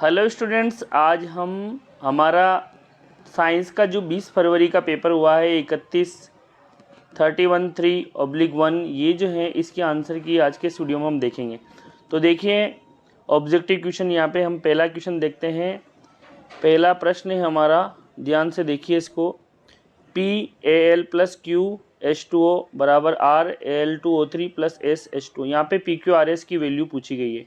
Hello students, आज हम हमारा साइंस का जो 20 फरवरी का पेपर हुआ है 31/3/1 ये जो है इसके आंसर की आज के इस वीडियो में हम देखेंगे। तो देखिए ऑब्जेक्टिव क्वेश्चन, यहाँ पे हम पहला क्वेश्चन देखते हैं। पहला प्रश्न है हमारा, ध्यान से देखिए इसको। PAl + QH2O बराबर RAl2O3 + SH2। यहाँ पे PQRS की वैल्यू पूछी गई है।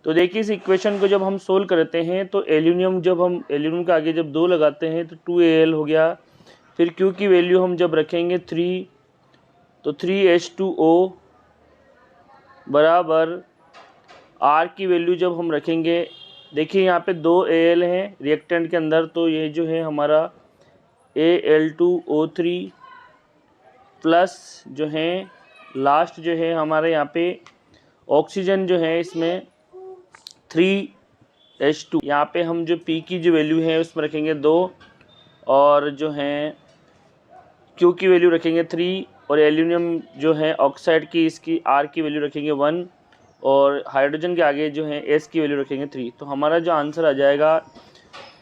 तो देखिए इस इक्वेशन को जब हम सोल्व करते हैं तो एल्यूमिनियम, जब हम एल्यूमिनियम के आगे जब 2 लगाते हैं तो 2Al हो गया। फिर Q की वैल्यू हम जब रखेंगे 3 तो 3H2O बराबर R की वैल्यू जब हम रखेंगे, देखिए यहाँ पे 2 Al हैं रिएक्टेंट के अंदर, तो ये जो है हमारा Al2O3 प्लस जो है लास्ट जो है हमारे यहाँ पे ऑक्सीजन जो है इसमें 3H2। यहाँ पे हम जो P की जो वैल्यू है उसमें रखेंगे 2 और जो है Q की वैल्यू रखेंगे 3 और एल्यूमिनियम जो है ऑक्साइड की इसकी R की वैल्यू रखेंगे 1 और हाइड्रोजन के आगे जो है S की वैल्यू रखेंगे 3। तो हमारा जो आंसर आ जाएगा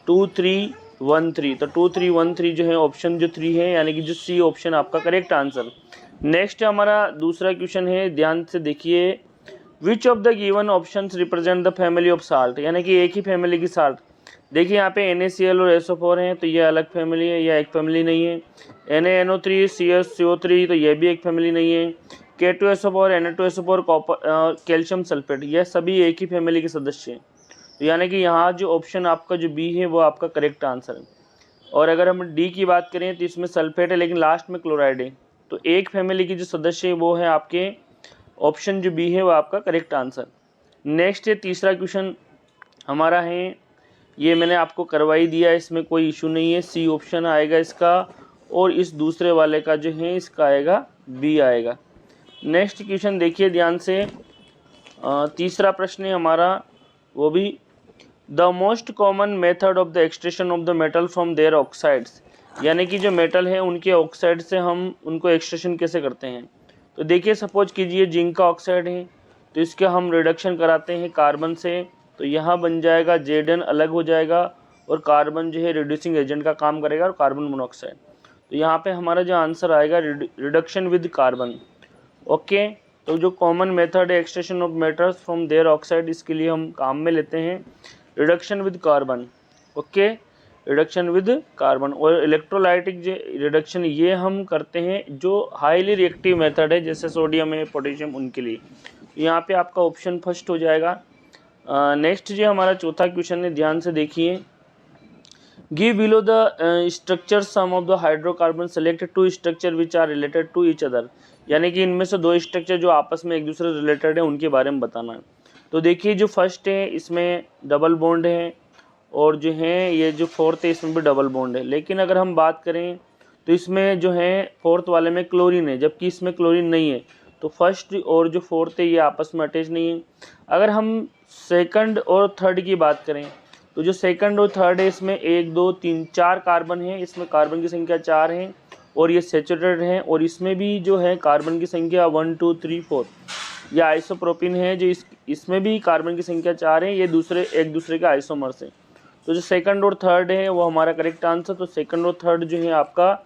2313। तो 2313 जो है ऑप्शन जो 3 है, यानी कि जो C ऑप्शन आपका करेक्ट आंसर। नेक्स्ट हमारा दूसरा क्वेश्चन है, ध्यान से देखिए। विच of the given options represent the family of salt, यानी कि एक ही फैमिली की साल्ट। देखिए यहाँ पे NaCl और SO4 हैं, तो ये अलग फैमिली है, यह एक फैमिली नहीं है। NaNO3 CSCO3, तो ये भी एक फैमिली नहीं है। K2SO4 Na2SO4 copper calcium sulphate, यह सभी एक ही फैमिली के सदस्य हैं। तो यानी कि यहाँ जो ऑप्शन आपका जो बी है वो आपका करेक्ट आंसर है। और अगर हम डी की बात करें तो इसमें सल्फेट है लेकिन लास्ट में क्लोराइड है, तो एक फैमिली की जो सदस्य है वो है आपके ऑप्शन जो बी है वो आपका करेक्ट आंसर। नेक्स्ट है तीसरा क्वेश्चन हमारा है, ये मैंने आपको करवाई दिया, इसमें कोई इशू नहीं है। सी ऑप्शन आएगा इसका और इस दूसरे वाले का जो है इसका आएगा बी आएगा। नेक्स्ट क्वेश्चन देखिए ध्यान से, तीसरा प्रश्न है हमारा, वो भी the most common method of the extraction of the metal from their oxides, यानी कि जो मेटल है उनके ऑक्साइड से हम उनको एक्सट्रैक्शन कैसे करते हैं। तो देखिए सपोज कीजिए जिंक का ऑक्साइड है, तो इसका हम रिडक्शन कराते हैं कार्बन से, तो यहाँ बन जाएगा Zn अलग हो जाएगा और कार्बन जो है रिड्यूसिंग एजेंट का काम करेगा और कार्बन मोनोऑक्साइड। तो यहाँ पे हमारा जो आंसर आएगा रिडक्शन विद कार्बन। ओके, तो जो कॉमन मेथड है extraction of metals from their oxide, इसके लिए हम काम में लेते हैं reduction with carbon. Okay, reduction with carbon. और इलेक्ट्रोलाइटिक जो रिडक्शन ये हम करते हैं जो हाईली रिएक्टिव मेथड है, जैसे सोडियम है, पोटेशियम, उनके लिए। यहाँ पे आपका ऑप्शन फर्स्ट हो जाएगा। नेक्स्ट जो हमारा चौथा क्वेश्चन है, ध्यान से देखिए। Give below the structure some of the hydrocarbon selected two structure which are related to each other, यानी कि इनमें से 2 स्ट्रक्चर जो आपस में एक दूसरे रिलेटेड है उनके बारे में बताना है। तो देखिए जो फर्स्ट है इसमें डबल बॉन्ड है और जो है ये जो फोर्थ है इसमें भी डबल बॉन्ड है, लेकिन अगर हम बात करें तो इसमें जो है फोर्थ वाले में क्लोरीन है जबकि इसमें क्लोरीन नहीं है। तो फर्स्ट और जो फोर्थ है ये आपस में अटैच नहीं है। अगर हम सेकंड और थर्ड की बात करें तो जो सेकंड और थर्ड है इसमें 1 2 3 4 कार्बन है, इसमें कार्बन की संख्या 4 है और ये सैचुरेटेड है। और इसमें भी जो है कार्बन की संख्या 1 2 3 4, यह आइसोप्रोपिन है जो इसमें भी कार्बन की संख्या 4 है, ये एक दूसरे के आइसोमर्स हैं। तो जो सेकंड और थर्ड है वो हमारा करेक्ट आंसर। तो सेकंड और थर्ड जो है आपका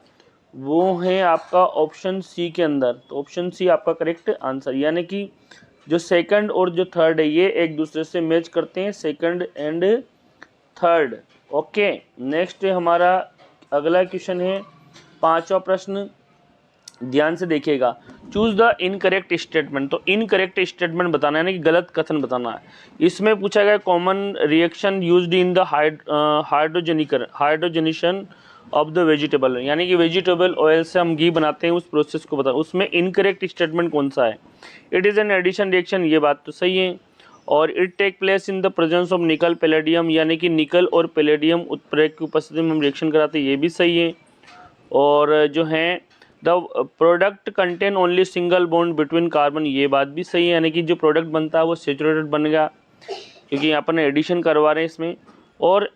वो है आपका ऑप्शन सी के अंदर। तो ऑप्शन सी आपका करेक्ट आंसर, यानी कि जो सेकंड और जो थर्ड है ये एक दूसरे से मैच करते हैं, second and third. Okay, next हमारा अगला क्वेश्चन है, पांचवा प्रश्न, ध्यान से देखिएगा। Choose the incorrect statement. तो इनकरेक्ट स्टेटमेंट बताना है, यानी कि गलत कथन बताना है। इसमें पूछा गया common reaction used in the hydrogenation of the vegetable, यानी कि वेजिटेबल ऑयल से हम घी बनाते हैं उस प्रोसेस को बताना। उसमें इनकरेक्ट स्टेटमेंट कौन सा है। It is an addition reaction, ये बात तो सही है। और it take place in the presence of nickel palladium, यानी कि निकल और पैलेडियम उत्प्रेरक की उपस्थिति में हम रिएक्शन कराते हैं, ये भी सही है। और जो है the product contain only single bond between carbon, ये बात भी सही है, यानी कि जो प्रोडक्ट बनता है वो सैचुरेटेड बनेगा क्योंकि यहाँ पर एडिशन करवा रहे हैं इसमें। और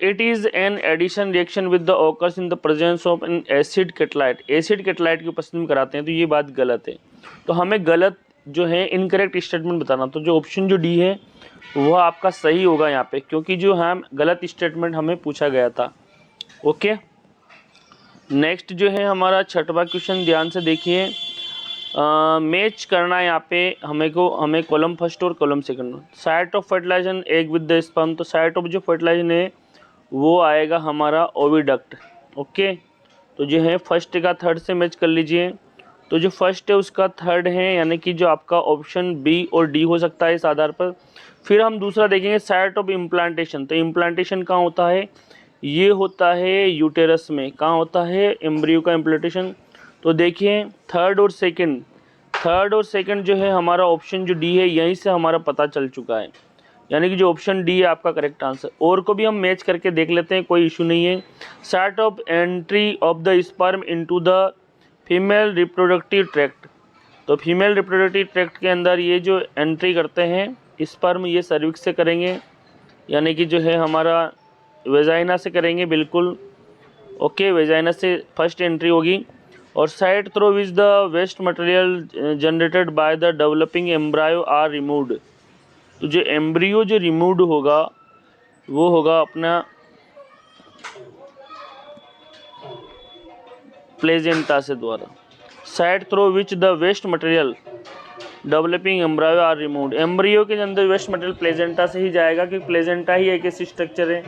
it is an addition reaction with the occurs in the presence of an acid catalyst, acid catalyst की उपस्थिति में कराते हैं, तो ये बात गलत है। तो हमें गलत जो है इनकरेक्ट स्टेटमेंट बताना। तो जो ऑप्शन जो डी है वह आपका सही होगा यहाँ पे, क्योंकि जो हम गलत स्टेटमेंट हमें पूछा गया था। ओके, नेक्स्ट जो है हमारा छठवां क्वेश्चन, ध्यान से देखिए। मैच करना है यहाँ पे हमें कॉलम फर्स्ट और column second. Site of fertilization egg with the sperm, तो साइट ऑफ जो फर्टिलाइजेशन है वो आएगा हमारा ओविडक्ट। ओके, तो जो है फर्स्ट का थर्ड से मैच कर लीजिए। तो जो फर्स्ट है उसका थर्ड है, यानी कि जो आपका ऑप्शन बी और डी हो सकता है इस आधार पर। फिर हम दूसरा देखेंगे साइट ऑफ इम्प्लांटेशन, तो इम्प्लांटेशन कहाँ होता है, ये होता है यूटेरस में। कहाँ होता है एम्ब्रियो का इम्प्लांटेशन। तो देखिए थर्ड और सेकंड जो है हमारा ऑप्शन जो डी है यहीं से हमारा पता चल चुका है, यानी कि जो ऑप्शन डी है आपका करेक्ट आंसर। और को भी हम मैच करके देख लेते हैं, कोई इशू नहीं है। Site of entry of the sperm into the female reproductive tract, तो फीमेल रिप्रोडक्टिव ट्रैक्ट के अंदर ये जो एंट्री करते हैं स्पर्म, ये सर्विक्स से करेंगे, यानी कि जो है हमारा वेजाइना से करेंगे, बिल्कुल। ओके, वेजाइना से फर्स्ट एंट्री होगी। और site through which the waste material generated by the developing embryo are removed, तो जो एम्ब्रियो जो रिमूव्ड होगा वो होगा अपना प्लेजेंटा से द्वारा। Site through which the waste material developing embryo are removed, embryo के अंदर वेस्ट मटेरियल प्लेजेंटा से ही जाएगा, क्योंकि प्लेजेंटा ही एक ऐसी स्ट्रक्चर है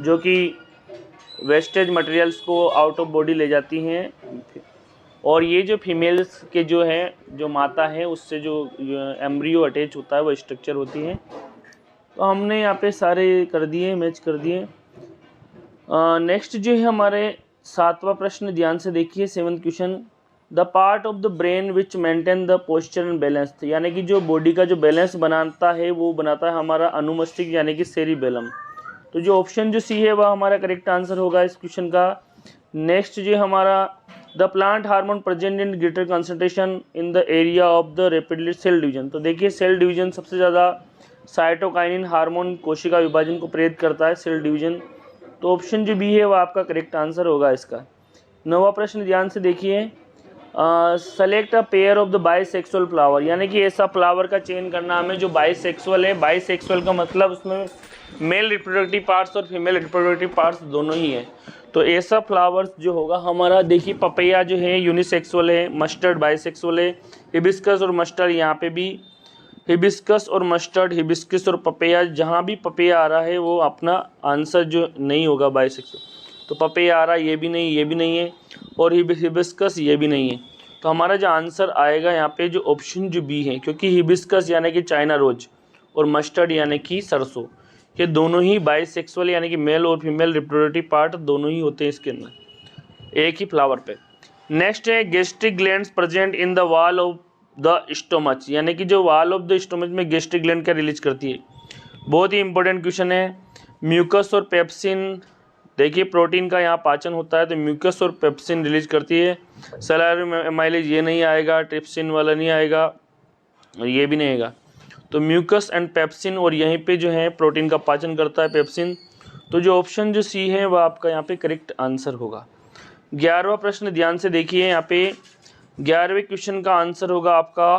जो कि वेस्टेज मटेरियल्स को आउट ऑफ बॉडी ले जाती हैं। और ये जो फीमेल्स के जो है, जो माता है, उससे जो एम्ब्रियो अटैच होता है वो स्ट्रक्चर होती है। तो हमने यहाँ पे सारे कर दिए, मैच कर दिए। नेक्स्ट जो है हमारे सातवां प्रश्न, ध्यान से देखिए, 7th question. The part of the brain which maintain the posture and balance, यानी कि जो बॉडी का जो बैलेंस बनाता है वो बनाता है हमारा अनुमस्तिष्क, यानी कि सेरिबेलम। तो जो ऑप्शन जो सी है वह हमारा करेक्ट आंसर होगा इस क्वेश्चन का। नेक्स्ट जो हमारा, the plant hormone present in greater concentration in the area of the rapidly cell division, तो देखिए सेल डिवीजन सबसे ज़्यादा साइटोकाइनिन हार्मोन कोशिका विभाजन को प्रेरित करता है, सेल डिवीजन। तो ऑप्शन जो बी है वह आपका करेक्ट आंसर होगा इसका। 9वां प्रश्न, ध्यान से देखिए। Select a pair of the bisexual flower, यानी कि ऐसा फ्लावर का चयन करना हमें जो बाइसेक्सुअल है। बाइसेक्सुअल का मतलब उसमें मेल रिप्रोडक्टिव पार्ट्स और फीमेल रिप्रोडक्टिव पार्ट्स दोनों ही हैं। तो ऐसा फ्लावर्स जो होगा हमारा, देखिए पपैया जो है यूनिसेक्सुअल है, मस्टर्ड बाइसेक्सुअल है, हिबिस्कस और मस्टर्ड, यहाँ पे भी हिबिस्कस और मस्टर्ड, हिबिस्कस और पपैया, जहाँ भी पपैया आ रहा है वो अपना आंसर जो नहीं होगा बाइसेक्सुअल। तो पपैया आ रहा है, ये भी नहीं है, और हिबिस्कस ये भी नहीं है। तो हमारा जो आंसर आएगा यहाँ पे जो ऑप्शन जो बी है, क्योंकि हिबिस्कस यानी कि चाइना रोज और मस्टर्ड यानी कि सरसों, ये दोनों ही बाइसेक्सुअल यानी कि मेल और फीमेल रिप्रोडक्टिव पार्ट दोनों ही होते हैं इसके अंदर, एक ही फ्लावर पे। नेक्स्ट है gastric glands present in the wall of the stomach, यानी कि जो वॉल ऑफ द स्टोमच में गैस्ट्रिक ग्लैंड क्या रिलीज करती है। बहुत ही इंपॉर्टेंट क्वेश्चन है। म्यूकस और पेप्सिन, देखिए प्रोटीन का यहाँ पाचन होता है तो म्यूकस और पेप्सिन रिलीज करती है। सैलरी एमाइलेज ये नहीं आएगा, ट्रिप्सिन वाला नहीं आएगा, और ये भी नहीं आएगा। तो म्यूकस एंड पेप्सिन, और यहीं पे जो है प्रोटीन का पाचन करता है पेप्सिन। तो जो ऑप्शन जो सी है वह आपका यहाँ पे करेक्ट आंसर होगा। 11वां प्रश्न, ध्यान से देखिए, यहाँ पे 11वें क्वेश्चन का आंसर होगा आपका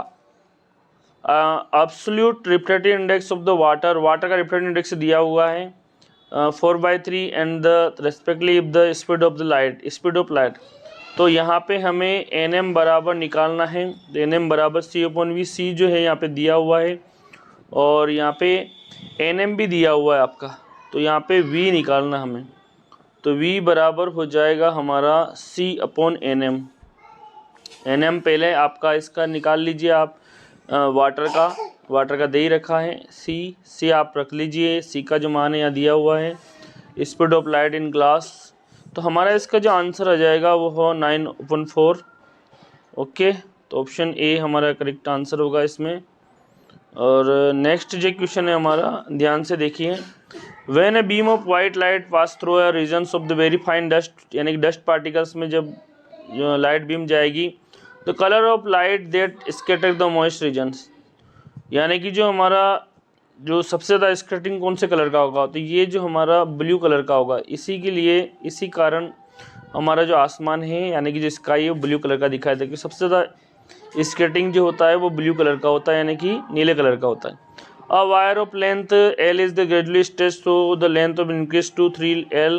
absolute refractive index of the water, water का रिफ्रैक्टिव इंडेक्स दिया हुआ है 4/3 and the respectively the speed of the light, speed of light. तो यहाँ पे हमें NM बराबर निकालना है, तो NM बराबर C/V, C जो है यहाँ पे दिया हुआ है और यहाँ पे NM भी दिया हुआ है आपका, तो यहाँ पे V निकालना हमें। तो V बराबर हो जाएगा हमारा C/NM। NM पहले आपका इसका निकाल लीजिए आप, वाटर का दे ही रखा है, C आप रख लीजिए, C का जो मान है यहाँ दिया हुआ है, speed of light in glass. तो हमारा इसका जो आंसर आ जाएगा वो हो 9/4। ओके, तो ऑप्शन ए हमारा करेक्ट आंसर होगा इसमें। और नेक्स्ट जो क्वेश्चन है हमारा, ध्यान से देखिए। When a beam of white light pass through a regions of the very fine dust, यानी कि डस्ट पार्टिकल्स में जब जो लाइट बीम जाएगी, the colour of light that scatter the moist regions, यानी कि जो हमारा जो सबसे ज़्यादा स्कैटरिंग कौन से कलर का होगा, तो ये जो हमारा ब्लू कलर का होगा। इसी कारण हमारा जो आसमान है यानी कि जो स्काई है वो ब्लू कलर का दिखाई देगा, क्योंकि सबसे ज़्यादा स्कैटरिंग जो होता है वो ब्लू कलर का होता है, यानी कि नीले कलर का होता है। A wire of length L is the gradually stretched, so the length of increase to 3L.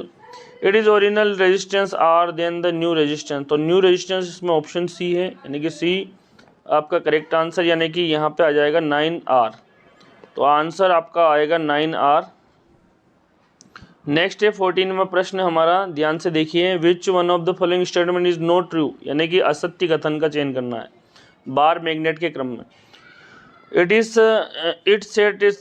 It is original resistance R then the new resistance. तो न्यू रेजिस्टेंस इसमें ऑप्शन सी है, यानी कि सी आपका करेक्ट आंसर, यानी कि यहाँ पे आ जाएगा 9R। तो आंसर आपका आएगा 9R। नेक्स्ट है 14वां प्रश्न हमारा, ध्यान से देखिए। Which one of the following statement is not true, यानी कि असत्य कथन का चयन करना है बार मैग्नेट के क्रम में। It is it set is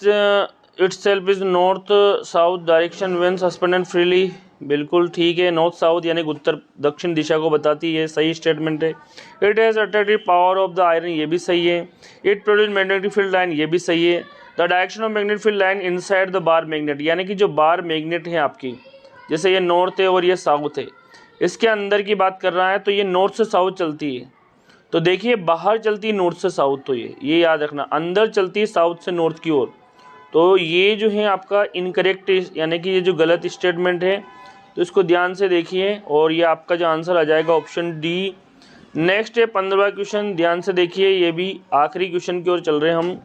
itself is north south direction when suspended freely, बिल्कुल ठीक है। नॉर्थ साउथ यानी उत्तर दक्षिण दिशा को बताती है, सही स्टेटमेंट है। It has attractive power of the iron, ये भी सही है। It produce magnetic field line, ये भी सही है। The direction of magnetic field line inside the bar magnet, यानी कि जो बार मैग्नेट है आपकी, जैसे ये नॉर्थ है और ये साउथ है, इसके अंदर की बात कर रहा है, तो ये नॉर्थ से साउथ चलती है। तो देखिए बाहर चलती है नॉर्थ से साउथ, तो ये याद रखना, अंदर चलती है साउथ से नॉर्थ की ओर। तो ये जो है आपका इनकरेक्ट, यानी कि ये जो गलत स्टेटमेंट है, तो इसको ध्यान से देखिए और ये आपका जो आंसर आ जाएगा ऑप्शन डी। नेक्स्ट है 15वां क्वेश्चन, ध्यान से देखिए, ये भी आखिरी क्वेश्चन की ओर चल रहे हैं हम।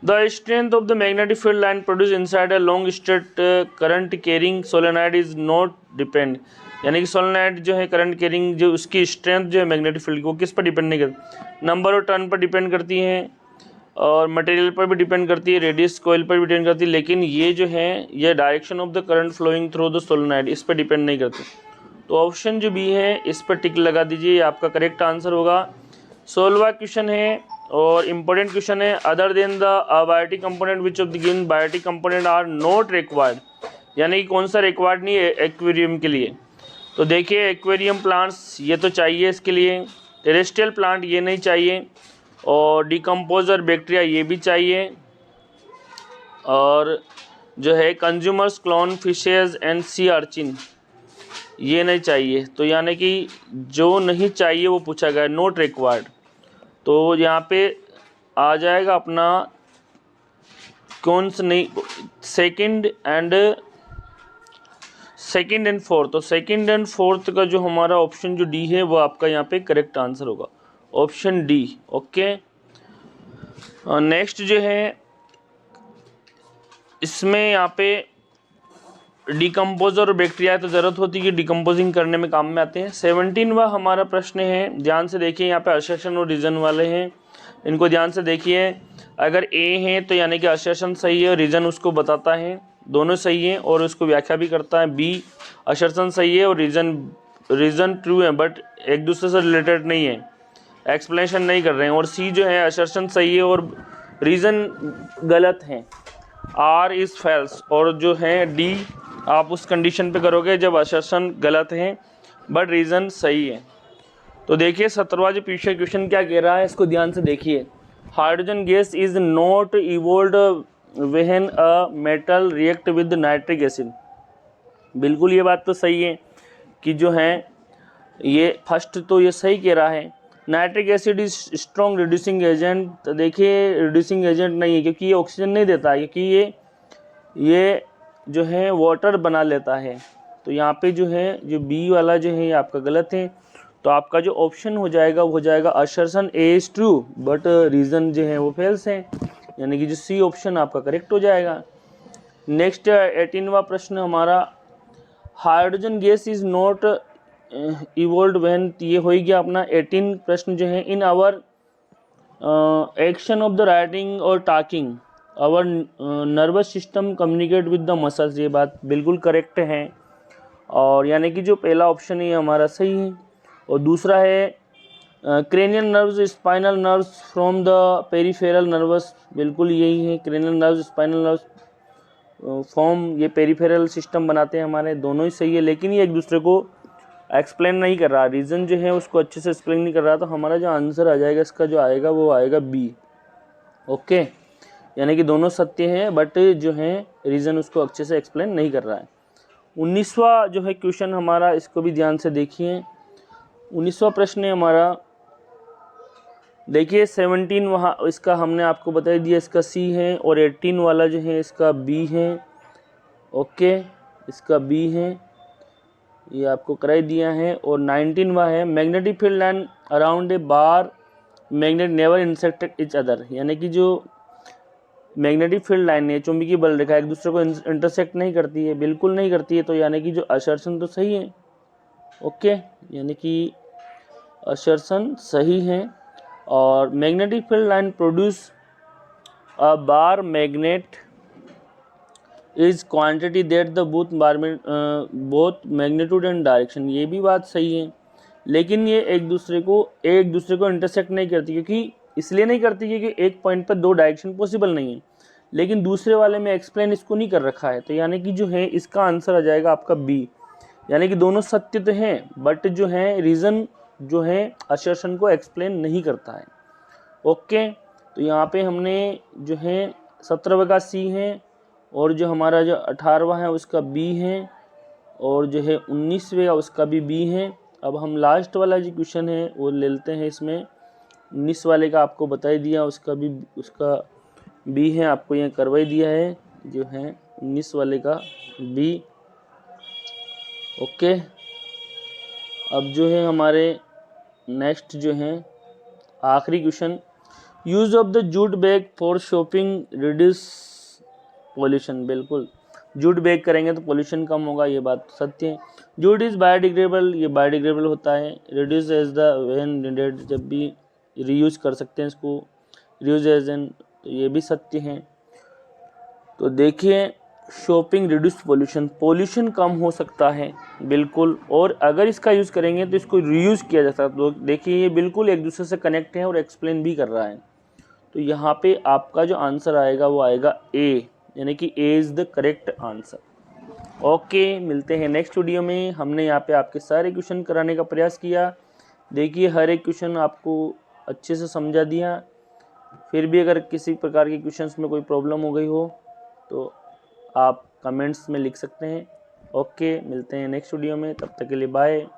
The strength of the magnetic field line produce inside a long straight current carrying solenoid is not depend, यानी कि सोलेनॉइड जो है करंट कैरिंग, जो उसकी स्ट्रेंथ जो है मैग्नेटिक फील्ड की, वो किस पर डिपेंड नहीं करती, नंबर और टर्न पर डिपेंड करती है और मटेरियल पर भी डिपेंड करती है, रेडियस कॉइल पर भी डिपेंड करती है, लेकिन ये जो है ये direction of the current flowing through the solenoid, इस पर डिपेंड नहीं करती। तो ऑप्शन जो बी है इस पर टिक लगा दीजिए, ये आपका करेक्ट आंसर होगा। 16वां क्वेश्चन है और इम्पोर्टेंट क्वेश्चन है। Other than the biotic component which of the given biotic component are not required, यानी कि कौन सा रिक्वायर्ड नहीं है एक्वेरियम के लिए। तो देखिए एक्वेरियम प्लांट्स ये तो चाहिए इसके लिए, टेरेस्ट्रियल प्लांट ये नहीं चाहिए, और डिकम्पोजर बैक्टीरिया ये भी चाहिए, और जो है consumers clone fishes and sea urchin ये नहीं चाहिए। तो यानी कि जो नहीं चाहिए वो पूछा गया, नॉट रिक्वायर्ड। तो यहाँ पे आ जाएगा अपना कौन सा नहीं, सेकंड एंड फोर्थ। तो सेकंड एंड फोर्थ का जो हमारा ऑप्शन जो डी है वो आपका यहाँ पे करेक्ट आंसर होगा, ऑप्शन डी। ओके, नेक्स्ट जो है इसमें यहाँ पे डिकम्पोजर और बैक्टीरिया तो ज़रूरत होती है कि डिकम्पोजिंग करने में काम में आते हैं। 17वां हमारा प्रश्न है, ध्यान से देखिए, यहाँ पे असर्शन और रीज़न वाले हैं, इनको ध्यान से देखिए। अगर ए है तो यानी कि असर्शन सही है और रीज़न उसको बताता है, दोनों सही है और उसको व्याख्या भी करता है। बी असर्शन सही है और रीज़न ट्रू है बट एक दूसरे से रिलेटेड नहीं है, एक्सप्लेनेशन नहीं कर रहे हैं। और सी जो है असर्शन सही है और रीज़न गलत है, आर इज़ फैल्स। और जो है डी आप उस कंडीशन पे करोगे जब असर्शन गलत है बट रीज़न सही है। तो देखिए 17वां जो पीछे क्वेश्चन क्या कह रहा है, इसको ध्यान से देखिए। Hydrogen gas is not evolved when a metal react with nitric acid, बिल्कुल ये बात तो सही है कि जो है ये फर्स्ट तो ये सही कह रहा है। Nitric acid is strong reducing agent, तो देखिए रिड्यूसिंग एजेंट नहीं है क्योंकि ये ऑक्सीजन नहीं देता है, क्योंकि ये जो है वाटर बना लेता है। तो यहाँ पे जो है जो बी वाला जो है ये आपका गलत है। तो आपका जो ऑप्शन हो जाएगा वो हो जाएगा assertion A is true but reason जो है वो फेल्स है, यानी कि जो सी ऑप्शन आपका करेक्ट हो जाएगा। नेक्स्ट 18वां प्रश्न हमारा, hydrogen gas is not evolved when, ये हो गया अपना 18 प्रश्न जो है। In our action of the writing और talking our nervous system communicate with the muscles, ये बात बिल्कुल करेक्ट है, और यानी कि जो पहला ऑप्शन है हमारा सही है। और दूसरा है cranial nerves spinal nerves from the peripheral nervous, बिल्कुल यही है, cranial nerves spinal nerves form ये पेरिफेरल सिस्टम बनाते हैं हमारे, दोनों ही सही है, लेकिन ये एक दूसरे को एक्सप्लेन नहीं कर रहा, रीज़न जो है उसको अच्छे से एक्सप्लेन नहीं कर रहा। तो हमारा जो आंसर आ जाएगा इसका जो आएगा वो आएगा बी। ओके, यानी कि दोनों सत्य हैं बट जो है रीज़न उसको अच्छे से एक्सप्लेन नहीं कर रहा है। 19वां जो है क्वेश्चन हमारा, इसको भी ध्यान से देखिए। 19वां प्रश्न है हमारा, देखिए 17 वहाँ इसका हमने आपको बता दिया, इसका सी है, और 18 वाला जो है इसका बी है। ओके, इसका बी है, ये आपको कराई दिया है। और 19वां है, magnetic field line around a bar magnet never insect each other, यानी कि जो मैग्नेटिक फील्ड लाइन है, चुंबकीय बल रेखा एक दूसरे को इंटरसेक्ट नहीं करती है, बिल्कुल नहीं करती है, तो यानी कि जो असर्शन तो सही है। ओके, यानी कि असर्शन सही है। और magnetic field line produce a bar magnet is quantity that the both magnitude and direction, ये भी बात सही है, लेकिन ये एक दूसरे को इंटरसेक्ट नहीं करती, क्योंकि इसलिए नहीं करती क्योंकि एक पॉइंट पर दो डायरेक्शन पॉसिबल नहीं है, लेकिन दूसरे वाले में एक्सप्लेन इसको नहीं कर रखा है, तो यानी कि जो है इसका आंसर आ जाएगा आपका बी। यानी कि दोनों सत्य तो हैं, बट जो है रीज़न जो है असर्शन को एक्सप्लेन नहीं करता है। ओके, तो यहाँ पे हमने जो है 17वें का सी है, और जो हमारा जो 18वां है उसका बी है, और जो है 19वें का उसका भी बी है। अब हम लास्ट वाला जो क्वेश्चन है वो ले लेते हैं। इसमें 19 वाले का आपको बता ही दिया, उसका बी है, आपको यहाँ करवा ही दिया है, जो है 19 वाले का बी। ओके, अब जो है हमारे नेक्स्ट जो है आखिरी question, use of the jute bag for shopping reduce pollution. बिल्कुल, जूट बैग करेंगे तो पॉल्यूशन कम होगा, ये बात सत्य है। जूट इज बायोडिग्रेडेबल, ये बायोडिग्रेडेबल होता है। Reduce as the when needed, जब भी रीयूज कर सकते हैं इसको, रीयूज एज एन, तो ये भी सत्य है। तो देखिए, शॉपिंग रिड्यूस पॉल्यूशन कम हो सकता है बिल्कुल, और अगर इसका यूज़ करेंगे तो इसको रीयूज़ किया जा सकता है। तो देखिए ये बिल्कुल एक दूसरे से कनेक्ट है और एक्सप्लेन भी कर रहा है। तो यहाँ पे आपका जो आंसर आएगा वो आएगा ए, यानी कि A is the correct answer. Okay, मिलते हैं नेक्स्ट वीडियो में। हमने यहाँ पे आपके सारे क्वेश्चन कराने का प्रयास किया। देखिए हर एक क्वेश्चन आपको अच्छे से समझा दिया। फिर भी अगर किसी प्रकार के क्वेश्चंस में कोई प्रॉब्लम हो गई हो तो आप कमेंट्स में लिख सकते हैं। ओके, मिलते हैं नेक्स्ट वीडियो में, तब तक के लिए बाय।